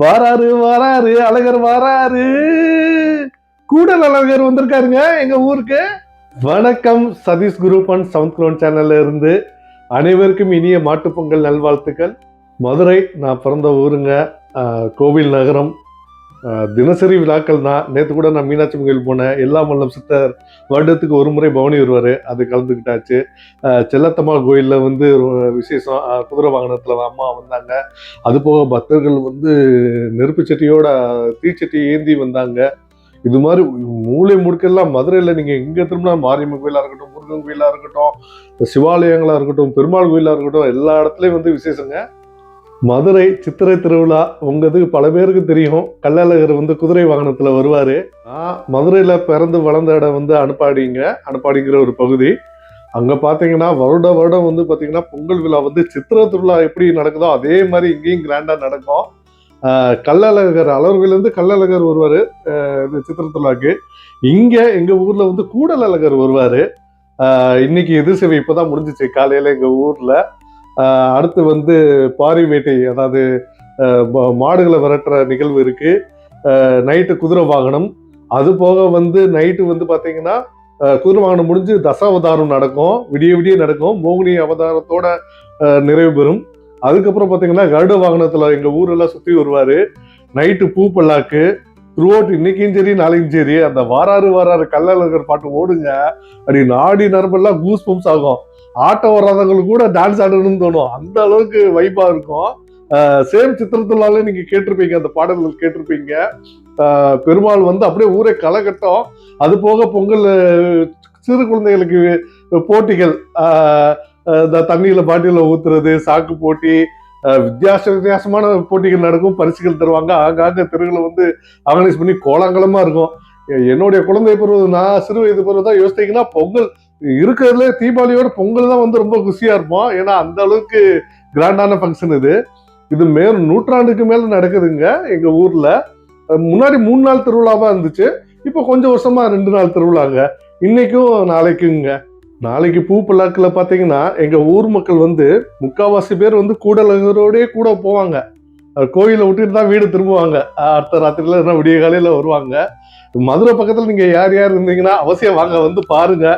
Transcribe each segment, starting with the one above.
வாராரு வாராரு அழகர் வாராரு. கூடல் அழகர் வந்திருக்காருங்க எங்க ஊருக்கு. வணக்கம், Sathish group and sound clone சேனல்ல இருந்து அனைவருக்கும் இனிய மாட்டுப்பொங்கல் நல்வாழ்த்துக்கள். மதுரை நான் பிறந்த ஊருங்க. கோவில் நகரம். தினசரி விழாக்கள் தான். நேற்று கூட நான் மீனாட்சி கோயில் போனேன். எல்லா மல்லம் சித்தர் வருடத்துக்கு ஒரு முறை பவனி வருவார், அது கலந்துக்கிட்டாச்சு. செல்லத்தம்மாள் கோயிலில் வந்து விசேஷம், குதிரை வாகனத்தில் அம்மா வந்தாங்க. அது போக பக்தர்கள் வந்து நெருப்பு சட்டியோட தீச்சட்டி ஏந்தி வந்தாங்க. இது மாதிரி மூளை முடுக்கெல்லாம் மதுரையில் நீங்கள் எங்கே திரும்பினா, மாரியம்மன் கோயிலாக இருக்கட்டும், முருகன் கோயிலாக இருக்கட்டும், சிவாலயங்களாக இருக்கட்டும், பெருமாள் கோயிலாக இருக்கட்டும், எல்லா இடத்துலையும் வந்து விசேஷங்க. மதுரை சித்திரை திருவிழா உங்கிறதுக்கு பல பேருக்கு தெரியும். கள்ளழகர் வந்து குதிரை வாகனத்தில் வருவார். மதுரையில் பிறந்து வளர்ந்த இடம் வந்து அனுப்பாடிங்கிற ஒரு பகுதி. அங்கே பார்த்தீங்கன்னா வருடம் வந்து பார்த்தீங்கன்னா பொங்கல் விழா வந்து சித்திரை திருவிழா எப்படி நடக்குதோ அதே மாதிரி இங்கேயும் கிராண்டாக நடக்கும். கள்ளழகர் அலர்விலேருந்து கள்ளழகர் வருவார் இந்த சித்திரை திருவிழாக்கு. இங்கே எங்கள் ஊரில் வந்து கூடல் அழகர் வருவார். இன்னைக்கு எதிர்சேவை இப்போ தான் முடிஞ்சிச்சு காலையில் எங்கள் ஊரில். அடுத்து வந்து பாரி வேட்டை, அதாவது மாடுகளை விரட்டுற நிகழ்வு இருக்கு. நைட்டு குதிரை வாகனம். அது போக வந்து நைட்டு வந்து பார்த்தீங்கன்னா குதிரை வாகனம் முடிஞ்சு தசாவதாரம் நடக்கும், விடிய நடக்கும். மோகினி அவதாரத்தோட நிறைவு பெறும். அதுக்கப்புறம் பார்த்தீங்கன்னா கருட வாகனத்தில் எங்கள் ஊரெல்லாம் சுற்றி வருவார். நைட்டு பூ பல்லாக்கு த்ரூ அவுட். இன்னைக்கும் சரி நாளைக்கும் சரி அந்த வாராரு கள்ளழகர் பாட்டு ஓடுங்க. அப்படி நாடி நரம்பெல்லாம் கூஸ் பம்ப்ஸ் ஆகும். ஆட்டம் வராதவங்களுக்கு கூட டான்ஸ் ஆடணும்னு தோணும், அந்த அளவுக்கு வைப்பா இருக்கும். சேம் சித்திரத்துலாலே நீங்க கேட்டிருப்பீங்க, அந்த பாடல்கள் கேட்டிருப்பீங்க. பெருமாள் வந்து அப்படியே ஊரே களைகட்டும். அது போக பொங்கல் சிறு குழந்தைகளுக்கு போட்டிகள், தண்ணியில பாட்டில ஊத்துறது, சாக்கு போட்டி, வித்தியாசமான போட்டிகள் நடக்கும். பரிசுகள் தருவாங்க. ஆங்காங்க தெருவில் வந்து ஆர்கனைஸ் பண்ணி கோலாங்கலமா இருக்கும். என்னுடைய குழந்தை பருவம், நான் சிறு வயது பருவம் தான் யோசித்தீங்கன்னா பொங்கல் இருக்கிறதுல தீபாவளியோட பொங்கல் தான் வந்து ரொம்ப குஷியா இருப்போம். ஏன்னா அந்த அளவுக்கு கிராண்டான ஃபங்க்ஷன் இது. இது நூற்றாண்டுக்கு மேல நடக்குதுங்க எங்க ஊர்ல. முன்னாடி 3 நாள் திருவிழாவா இருந்துச்சு. இப்போ கொஞ்சம் வருஷமா 2 நாள் திருவிழாங்க. இன்னைக்கும் நாளைக்குங்க. நாளைக்கு பூ பல்லாக்குல பாத்தீங்கன்னா எங்க ஊர் மக்கள் வந்து முக்காவாசி பேர் வந்து கூடலகரோடய கூட போவாங்க. கோயிலை விட்டுட்டு தான் வீடு திரும்புவாங்க. அடுத்த ராத்திரில விடிய காலையில வருவாங்க. மதுரை பக்கத்துல நீங்க யார் இருந்தீங்கன்னா அவசியம் வாங்க, வந்து பாருங்க.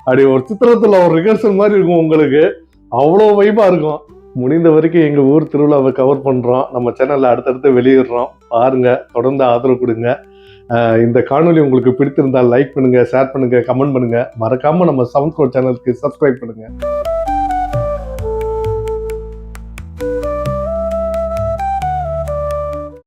அப்படி ஒரு சித்திரத்துல ஒரு ரிஹர்சல் மாதிரி இருக்கும் உங்களுக்கு. அவ்வளோ வைப்பா இருக்கும். முடிந்த வரைக்கும் எங்க ஊர் திருவிழாவை கவர் பண்றோம். நம்ம சேனல்ல அடுத்தடுத்து வெளியிடுறோம். பாருங்க, தொடர்ந்து ஆதரவு கொடுங்க. இந்த காணொலி உங்களுக்கு பிடித்திருந்தால் லைக் பண்ணுங்க, ஷேர் பண்ணுங்க, கமெண்ட் பண்ணுங்க. மறக்காம நம்ம சவுண்ட் குளோன் சேனலுக்கு சப்ஸ்கிரைப் பண்ணுங்க.